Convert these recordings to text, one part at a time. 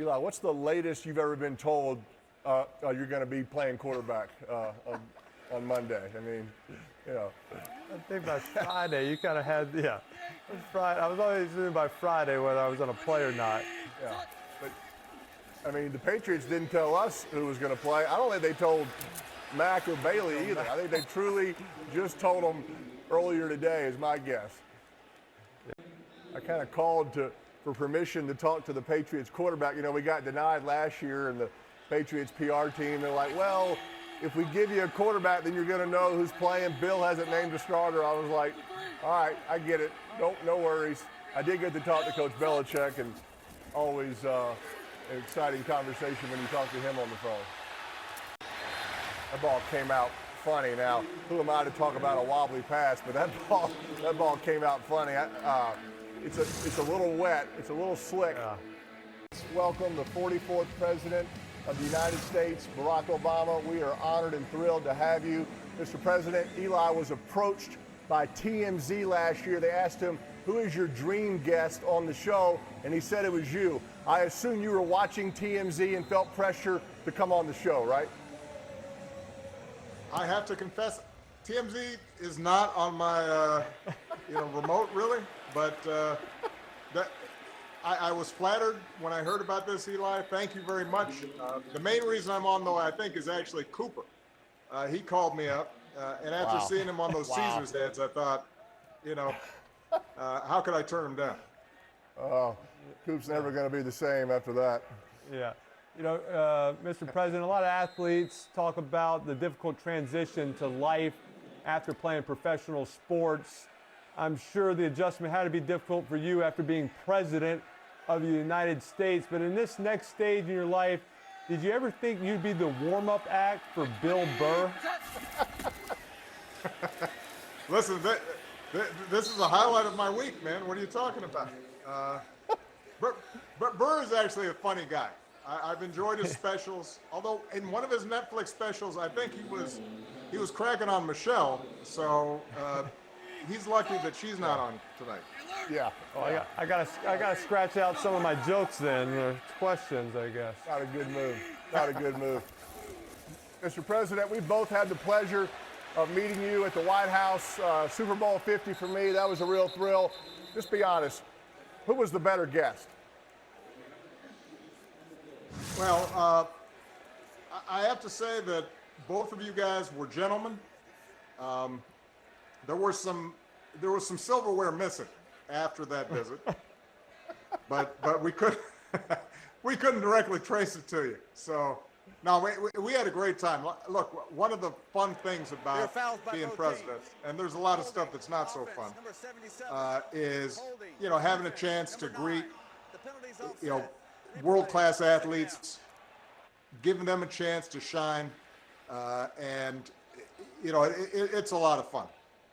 Eli, what's the latest you've ever been told you're going to be playing quarterback on Monday? I mean, you know. I think by Friday, you kind of had, yeah. Friday, I was always assuming by Friday whether I was going to play or not. Yeah. But, I mean, the Patriots didn't tell us who was going to play. I don't think they told Mac or Bailey either. I think they truly just told them earlier today, is my guess. I kind of called for permission to talk to the Patriots quarterback. You know, we got denied last year, and the Patriots PR team, they're like, well, if we give you a quarterback, then you're going to know who's playing. Bill hasn't named a starter. I was like, all right, I get it. No worries. I did get to talk to Coach Belichick, and always an exciting conversation when you talk to him on the phone. That ball came out funny. Now, who am I to talk about a wobbly pass? But that ball came out funny. It's a little wet. It's a little slick. Yeah. Welcome the 44th President of the United States, Barack Obama. We are honored and thrilled to have you. Mr. President, Eli was approached by TMZ last year. They asked him, who is your dream guest on the show? And he said it was you. I assume you were watching TMZ and felt pressure to come on the show, right? I have to confess, TMZ is not on my remote, really. But I was flattered when I heard about this, Eli. Thank you very much. The main reason I'm on, though, I think, is actually Cooper. He called me up, and after seeing him on those Caesars heads, I thought, how could I turn him down? Coop's never going to be the same after that. Yeah. You know, Mr. President, a lot of athletes talk about the difficult transition to life after playing professional sports. I'm sure the adjustment had to be difficult for you after being president of the United States. But in this next stage in your life, did you ever think you'd be the warm-up act for Bill Burr? Listen, this is a highlight of my week, man. What are you talking about? Burr is actually a funny guy. I've enjoyed his specials. Although in one of his Netflix specials, I think he was cracking on Michelle. So he's lucky that she's not on tonight. Yeah. Well, I gotta scratch out some of my jokes then, or questions, I guess. Not a good move. Not a good move. Mr. President, we both had the pleasure of meeting you at the White House. Super Bowl 50 for me, that was a real thrill. Just be honest, who was the better guest? Well, I have to say that both of you guys were gentlemen. There was some silverware missing after that visit, but we couldn't directly trace it to you. So no, we had a great time. Look, one of the fun things about being president, and there's a lot of stuff that's not so fun, is having a chance to greet world-class athletes, giving them a chance to shine, and it's a lot of fun.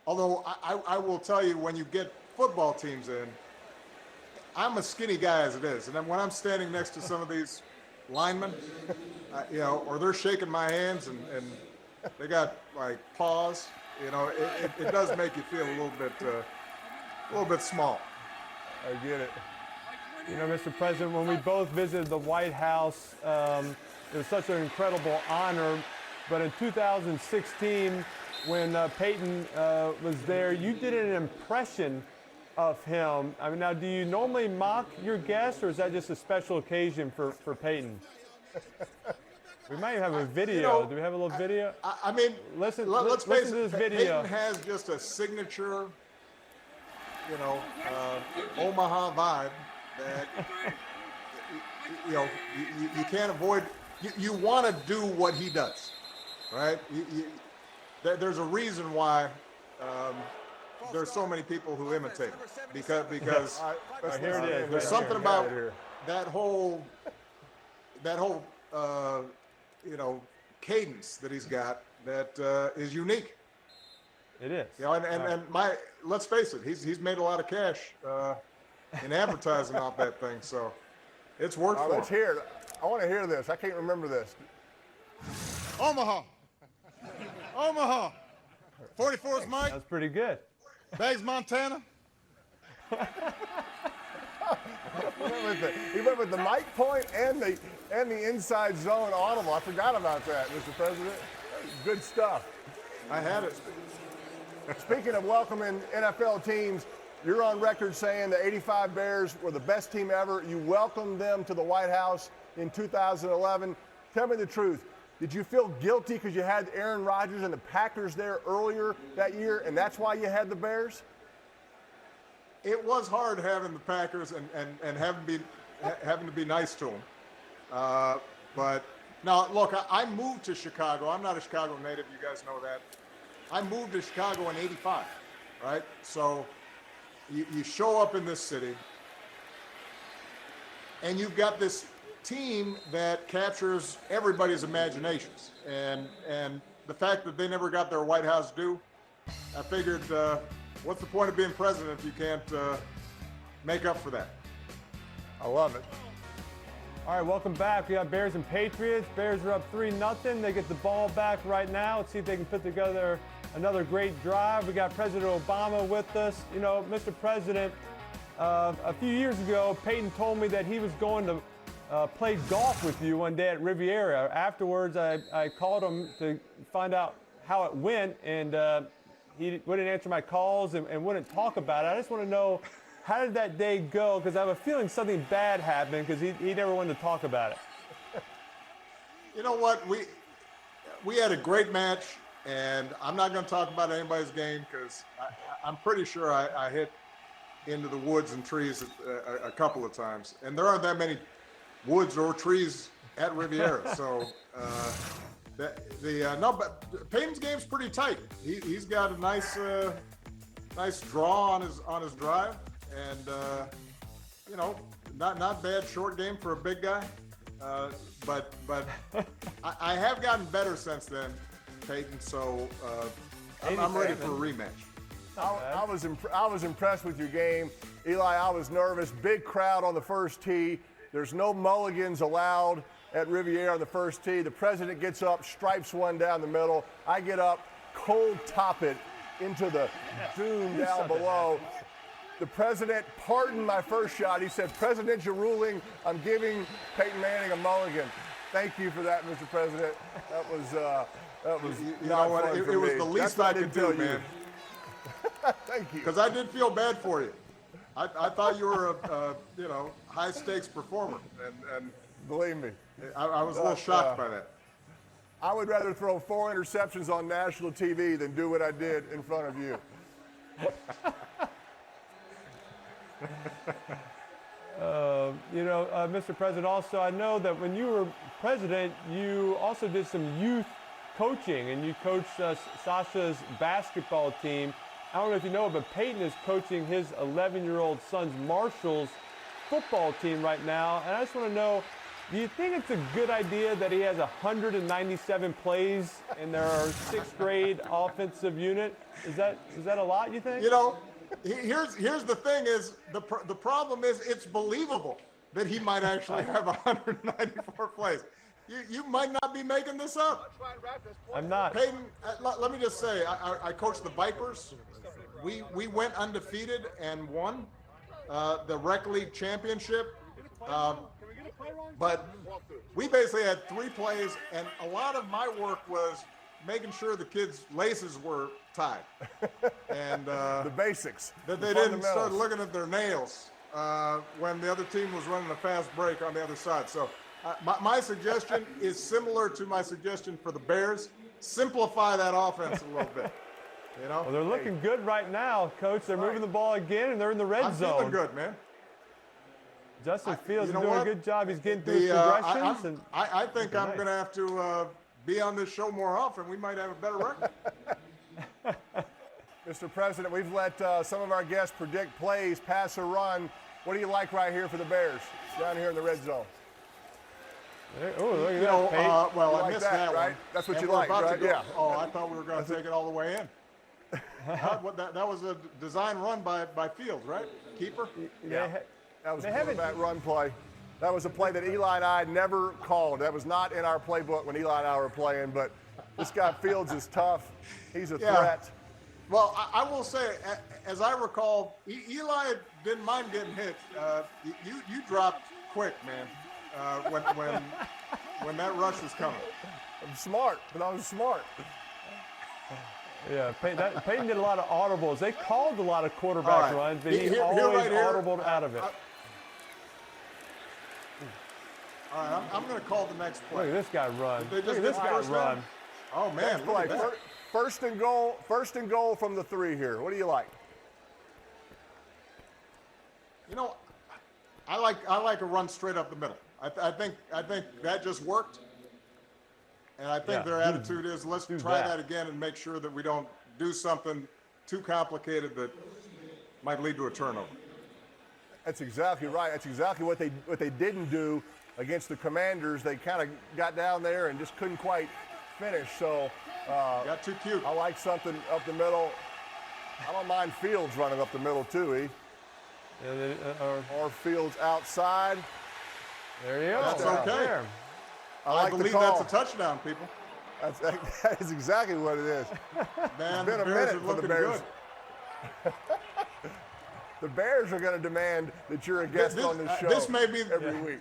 Although I will tell you, when you get football teams in, I'm a skinny guy as it is, and then when I'm standing next to some of these linemen, or they're shaking my hands and they got like paws, it does make you feel a little bit small. I get it. Mr. President, when we both visited the White House, it was such an incredible honor. But in 2016, when Peyton was there, you did an impression of him. I mean, now, do you normally mock your guests, or is that just a special occasion for Peyton? We might have a video. Do we have a little video? I mean, let's face listen to this it, video. Peyton has just a signature, Omaha vibe that you can't avoid. You want to do what he does, right? There's a reason why there's so many people who imitate him, because here it is. There's something about that whole cadence that he's got that is unique. It is. And let's face it, he's made a lot of cash in advertising off that thing, so it's worked for him. Let's hear it. I want to hear this. I can't remember this. Omaha. 44's Mike. That's pretty good. Bags, Montana. He went with the mic point and the inside zone audible. I forgot about that, Mr. President. Good stuff. I had it. Speaking of welcoming NFL teams, you're on record saying the '85 Bears were the best team ever. You welcomed them to the White House in 2011. Tell me the truth. Did you feel guilty because you had Aaron Rodgers and the Packers there earlier that year, and that's why you had the Bears? It was hard having the Packers and having to be nice to them. But now, look, I moved to Chicago. I'm not a Chicago native. You guys know that. I moved to Chicago in '85, right? So you show up in this city, and you've got this team that captures everybody's imaginations. And the fact that they never got their White House due, I figured, what's the point of being president if you can't make up for that? I love it. All right, welcome back. We got Bears and Patriots. Bears are up 3-0. They get the ball back right now. Let's see if they can put together another great drive. We got President Obama with us. You know, Mr. President, a few years ago, Peyton told me that he was going to play golf with you one day at Riviera. Afterwards, I called him to find out how it went, and he wouldn't answer my calls and wouldn't talk about it. I just want to know, how did that day go? Because I have a feeling something bad happened because he never wanted to talk about it. You know what? We had a great match, and I'm not going to talk about anybody's game because I'm pretty sure I hit into the woods and trees a couple of times. And there aren't that many woods or trees at Riviera. So but Peyton's game's pretty tight. He's got a nice draw on his drive, and you know, not bad short game for a big guy. But I have gotten better since then, Peyton. So I'm ready for a rematch. I was impressed with your game, Eli. I was nervous. Big crowd on the first tee. There's no mulligans allowed at Riviera on the first tee. The president gets up, stripes one down the middle. I get up, cold top it into the dune down below. The president pardoned my first shot. He said, "Presidential ruling, I'm giving Peyton Manning a mulligan." Thank you for that, Mr. President. That was you know what? It was the least I could do, man. Thank you. Because I did feel bad for you. I thought you were a high stakes performer, and believe me, I was a little shocked by that. I would rather throw 4 interceptions on national TV than do what I did in front of you. Mr. President, also, I know that when you were president, you also did some youth coaching, and you coached Sasha's basketball team. I don't know if you know, but Peyton is coaching his 11-year-old son's Marshall's football team right now. And I just want to know, do you think it's a good idea that he has 197 plays in their 6th grade offensive unit? Is that a lot, you think? You know, here's the thing is, the problem is it's believable that he might actually have 194 plays. You might not be making this up. I'm not. Peyton, let me just say, I coached the Vipers. We went undefeated and won the Rec League championship. But we basically had 3 plays, and a lot of my work was making sure the kids' laces were tied. And the basics. That they didn't start looking at their nails when the other team was running a fast break on the other side. So my suggestion is similar to my suggestion for the Bears. Simplify that offense a little bit. You know? Well, they're looking good right now, Coach. They're moving the ball again, and they're in the red zone. I'm feeling good, man. Justin Fields is doing a good job. He's getting through his progressions. I think I'm going to have to be on this show more often. We might have a better record. Mr. President, we've let some of our guests predict plays, pass or run. What do you like right here for the Bears down here in the red zone? Oh, look at that, Peyton. Well, You I like missed that, that right? one. That's what And you we're like, about to right? go- Yeah. Oh, I thought we were going to take it all the way in. That was a design run by Fields, right? Keeper? Yeah. That was a quarterback run play. That was a play that Eli and I never called. That was not in our playbook when Eli and I were playing, but this guy Fields is tough. He's a threat. Well, I will say, as I recall, Eli didn't mind getting hit. You dropped quick, man, when that rush was coming. I'm smart, but I was smart. Yeah, Peyton did a lot of audibles. They called a lot of quarterback runs, but he always audibled out of it. All right, I'm going to call the next play. Look at this guy run. Look at this guy run. Oh, man. Look at that. First and goal from the 3 here. What do you like? You know, I like a run straight up the middle. I think that just worked. And I think their attitude is, let's try that again and make sure that we don't do something too complicated that might lead to a turnover. That's exactly right. That's exactly what they didn't do against the Commanders. They kind of got down there and just couldn't quite finish. So got too cute. I like something up the middle. I don't mind Fields running up the middle too, or Fields outside. There you go. That's okay. There. I believe that's a touchdown, people. That is exactly what it is. Man, it's been the a Bears minute are for the looking Bears. good. The Bears are going to demand that you're a guest on this show this may be every week.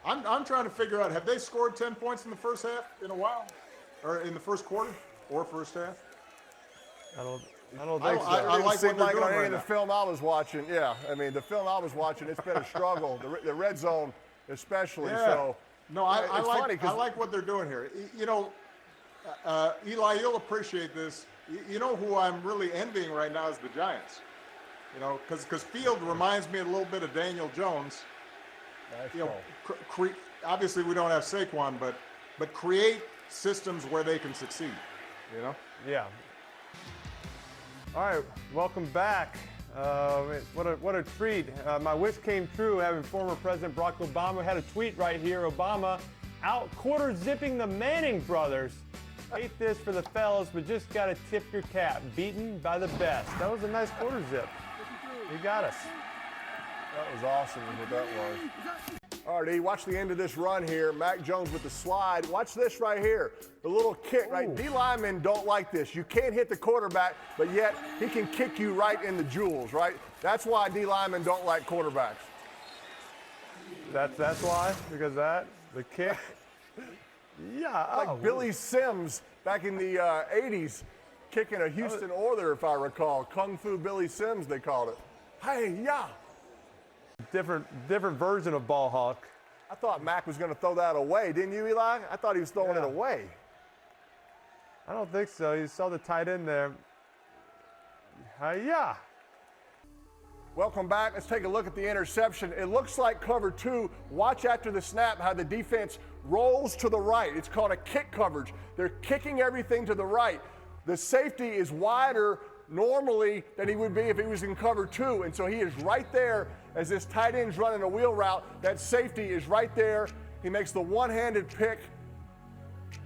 I'm trying to figure out, have they scored 10 points in the first half in a while? Or in the first quarter or first half? I don't think so. I like what they're doing right the now. film I was watching, the film I was watching, it's been a struggle. The red zone especially. Yeah. So no, I like what they're doing here. You know, Eli, you'll appreciate this. You know who I'm really envying right now is the Giants. You know, because Field reminds me a little bit of Daniel Jones. Nice you know, obviously we don't have Saquon, but create systems where they can succeed. You know. Yeah. All right, welcome back. What a treat. My wish came true having former President Barack Obama. Had a tweet right here. Obama out quarter zipping the Manning brothers. Hate this for the fellas, but just got to tip your cap. Beaten by the best. That was a nice quarter zip. He got us. That was awesome is what that was. All right, E, watch the end of this run here. Mac Jones with the slide. Watch this right here. The little kick, right? D linemen don't like this. You can't hit the quarterback, but yet he can kick you right in the jewels, right? That's why D linemen don't like quarterbacks. That's why? Because the kick? Yeah. Like Billy Sims back in the 80s, kicking a Houston Oilers, if I recall. Kung Fu Billy Sims, they called it. Hey, yeah. Different version of ball hawk. I thought Mac was going to throw that away, didn't you, Eli? I thought he was throwing it away. I don't think so. You saw the tight end there. Hi-ya. Welcome back. Let's take a look at the interception. It looks like cover 2. Watch after the snap how the defense rolls to the right. It's called a kick coverage. They're kicking everything to the right. The safety is wider normally than he would be if he was in cover 2, and so he is right there as this tight end's running a wheel route. That safety is right there. He makes the one-handed pick.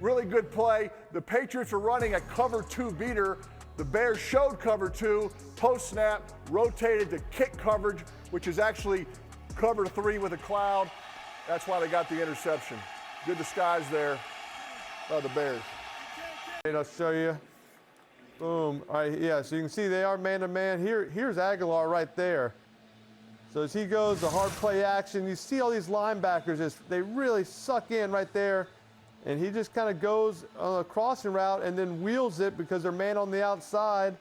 Really good play. The Patriots are running a cover 2 beater. The Bears showed cover 2, post-snap, rotated to kick coverage, which is actually cover 3 with a cloud. That's why they got the interception. Good disguise there by the Bears. I'll show you. Boom. All right, yeah, so you can see they are man-to-man. Here's Aguilar right there. So as he goes, the hard play action, you see all these linebackers, they really suck in right there. And he just kind of goes on a crossing route and then wheels it because they're man on the outside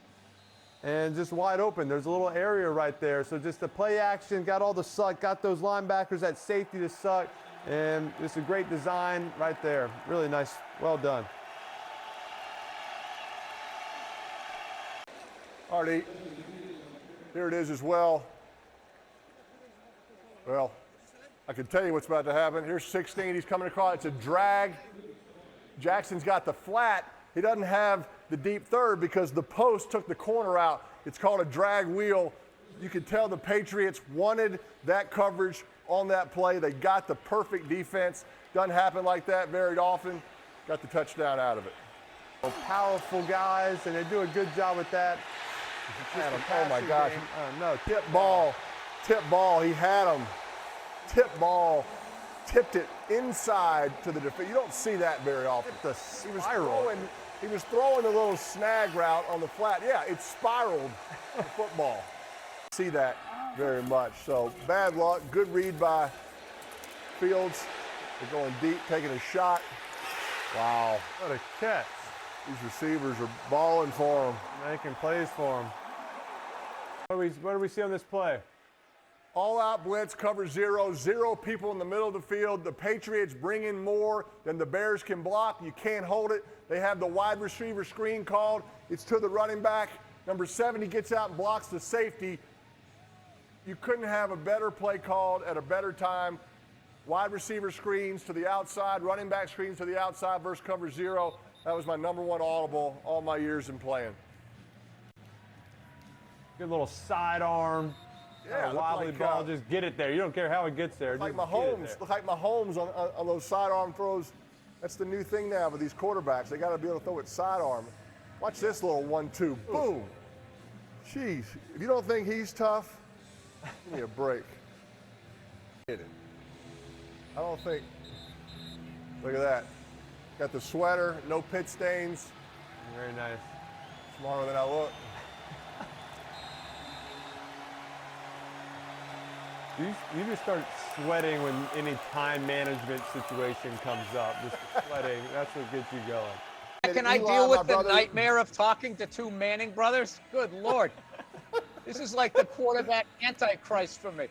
and just wide open. There's a little area right there. So just the play action, got all the suck, got those linebackers at safety to suck, and just a great design right there. Really nice. Well done. Artie, here it is as well. Well, I can tell you what's about to happen. Here's 16, he's coming across, it's a drag. Jackson's got the flat. He doesn't have the deep third because the post took the corner out. It's called a drag wheel. You can tell the Patriots wanted that coverage on that play. They got the perfect defense. Doesn't happen like that very often. Got the touchdown out of it. Powerful guys, and they do a good job with that. Oh my gosh. No, tip ball, he had him. Tip ball, tipped it inside to the defense. You don't see that very often. The spiral. He was throwing the little snag route on the flat. Yeah, it spiraled the football. See that very much. So bad luck. Good read by Fields. They're going deep, taking a shot. Wow. What a catch. These receivers are balling for him. Making plays for him. What do we see on this play? All out blitz, cover zero, 0 people in the middle of the field. The Patriots bring in more than the Bears can block. You can't hold it. They have the wide receiver screen called. It's to the running back. Number 70 gets out and blocks the safety. You couldn't have a better play called at a better time. Wide receiver screens to the outside, running back screens to the outside versus cover zero. That was my number 1 audible all my years in playing. Good little sidearm. Yeah, wobbly like, ball, just get it there. You don't care how it gets there. Like just Mahomes, look like Mahomes on those sidearm throws. That's the new thing now with these quarterbacks. They got to be able to throw it sidearm. Watch this little 1-2. Boom. Jeez, if you don't think he's tough, give me a break. I don't think. Look at that. Got the sweater, no pit stains. Very nice. Smarter than I look. You just start sweating when any time management situation comes up. Just sweating, that's what gets you going. Can I deal with the nightmare of talking to 2 Manning brothers? Good Lord. This is like the quarterback antichrist for me.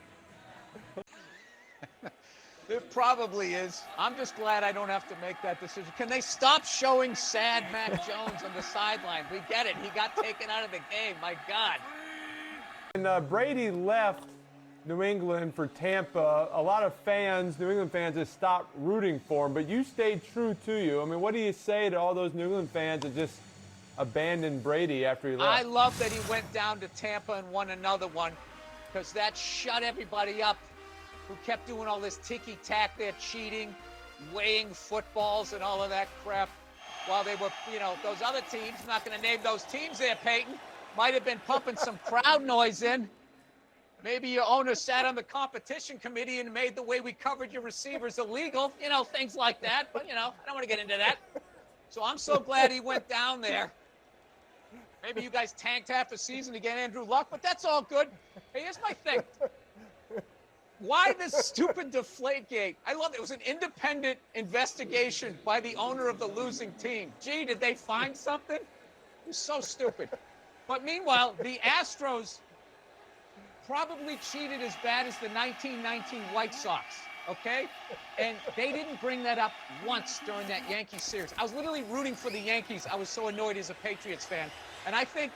It probably is. I'm just glad I don't have to make that decision. Can they stop showing sad Mac Jones on the sideline? We get it. He got taken out of the game. My God. And Brady left New England for Tampa. A lot of fans, New England fans, just stopped rooting for him, but you stayed true to you. I mean, what do you say to all those New England fans that just abandoned Brady after he left? I love that he went down to Tampa and won another one, because that shut everybody up who kept doing all this ticky-tack there, cheating, weighing footballs and all of that crap while they were, those other teams, I'm not going to name those teams there, Peyton, might have been pumping some crowd noise in. Maybe your owner sat on the competition committee and made the way we covered your receivers illegal, things like that. But, I don't want to get into that. So I'm so glad he went down there. Maybe you guys tanked half a season to get Andrew Luck, but that's all good. Hey, here's my thing. Why this stupid Deflategate? I love it. It was an independent investigation by the owner of the losing team. Gee, did they find something? It was so stupid. But meanwhile, the Astros probably cheated as bad as the 1919 White Sox, okay? And they didn't bring that up once during that Yankees series. I was literally rooting for the Yankees. I was so annoyed as a Patriots fan. And I think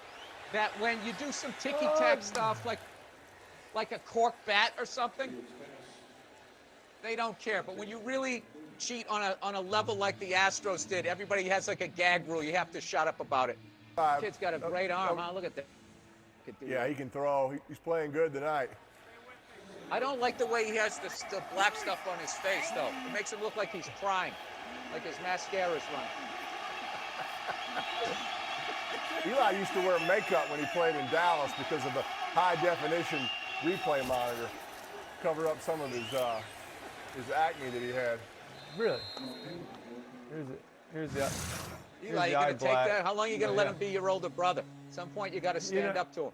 that when you do some ticky-tack stuff like a cork bat or something, they don't care. But when you really cheat on a level like the Astros did, everybody has like a gag rule. You have to shut up about it. Kid's got a great arm, huh? Look at that. Yeah, he can throw. He's playing good tonight. I don't like the way he has the black stuff on his face, though. It makes him look like he's crying, like his mascara's running. Eli used to wear makeup when he played in Dallas because of the high-definition replay monitor, cover up some of his acne that he had. Really? Here's the Eli, you gonna take that? How long are you gonna let him be your older brother? At some point, you got to stand up to him.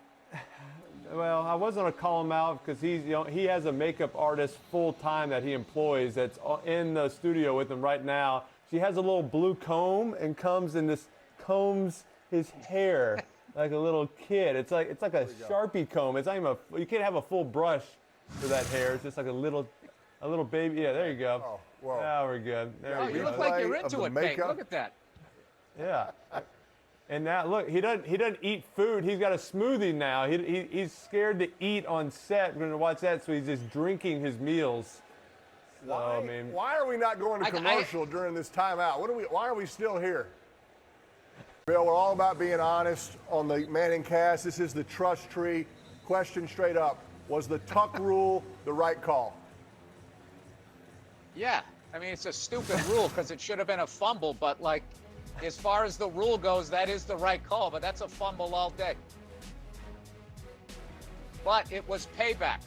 Well, I wasn't gonna call him out because he has a makeup artist full time that he employs that's in the studio with him right now. She has a little blue comb and combs his hair like a little kid. It's like a Sharpie comb. It's not even you can't have a full brush for that hair. It's just like a little baby. Yeah, there you go. Oh, whoa. Now we're good. There we go. You look like you're into it, Peyton. Look at that. Yeah. And now look, he doesn't eat food. He's got a smoothie now. He's scared to eat on set. We're going to watch that, so he's just drinking his meals. So, Why are we not going to commercial during this timeout? Why are we still here? Bill, we're all about being honest on the ManningCast. This is the trust tree. Question straight up. Was the tuck rule the right call? Yeah. I mean, it's a stupid rule because it should have been a fumble, but as far as the rule goes, that is the right call, but that's a fumble all day. But it was payback.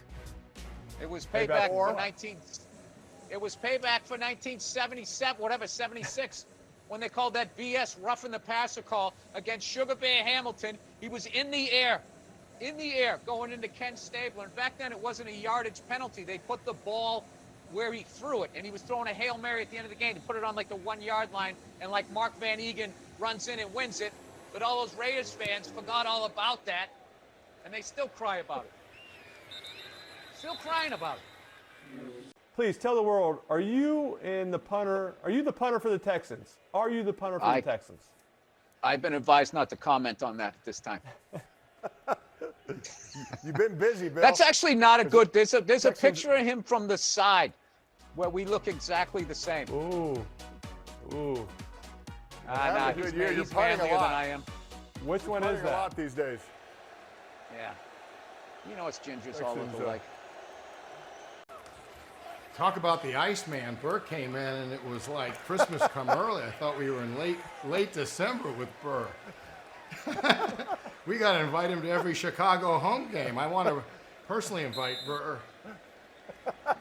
It was payback for 1977, whatever, 76, when they called that BS roughing the passer call against Sugar Bear Hamilton. He was in the air, going into Ken Stabler. And back then, it wasn't a yardage penalty. They put the ball where he threw it, and he was throwing a Hail Mary at the end of the game. He put it on like the 1 yard line, and like Mark Van Egan runs in and wins it. But all those Raiders fans forgot all about that, and they still cry about it. Still crying about it. Please tell the world, are you the punter for the Texans? Are you the punter for the Texans? I've been advised not to comment on that at this time. You've been busy, Bill. That's actually not a good. There's a picture of him from the side where we look exactly the same. Ooh. Nah, Good he's year. You're he's playing a manlier than lot. I am. Which one is a that? lot these days. Yeah. You know it's gingers all Texans, look alike. Talk about the Iceman. Burr came in and it was like Christmas come early. I thought we were in late December with Burr. We got to invite him to every Chicago home game. I want to personally invite Burr.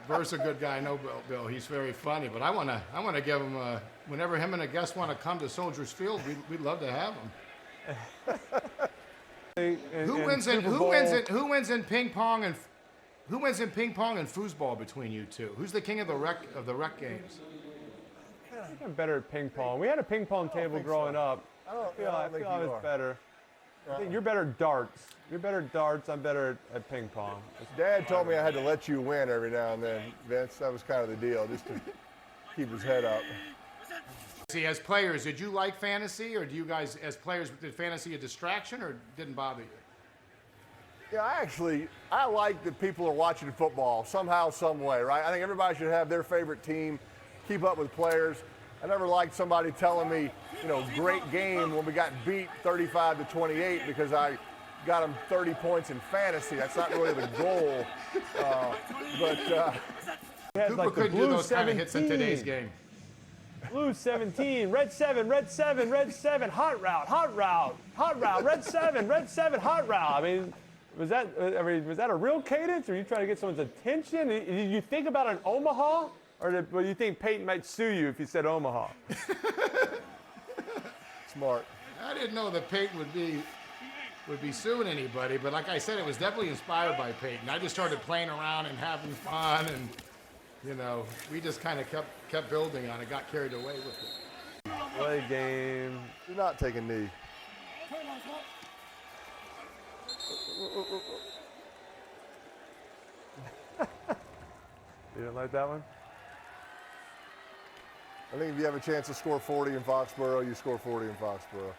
Burr's a good guy. I know Bill. He's very funny, but I want to give him whenever him and a guest want to come to Soldiers Field, we'd love to have him. Who wins in ping pong and foosball between you two? Who's the king of the rec games? I think I'm better at ping pong. We had a ping pong table growing up. I feel I was better. I think you're better at darts. You're better at darts. I'm better at ping pong. Dad told me I had to let you win every now and then, Vince. That was kind of the deal, just to keep his head up. See, as players, did you like fantasy, or do you guys, as players, did fantasy a distraction, or didn't bother you? Yeah, I like that people are watching football somehow, some way, right? I think everybody should have their favorite team, keep up with players. I never liked somebody telling me, great game when we got beat 35-28 because I got them 30 points in fantasy. That's not really the goal. Cooper couldn't do those kind of hits in today's game. Blue 17, red 7, red 7, red 7, hot route, red 7, hot route. I mean, was that a real cadence, or are you trying to get someone's attention? Did you think about an Omaha, or do you think Peyton might sue you if you said Omaha? Smart. I didn't know that Peyton would be suing anybody, but like I said, it was definitely inspired by Peyton. I just started playing around and having fun, and we just kind of kept building on it, got carried away with it. Play game. Do not take a knee. You didn't like that one? I think if you have a chance to score 40 in Foxborough, you score 40 in Foxborough.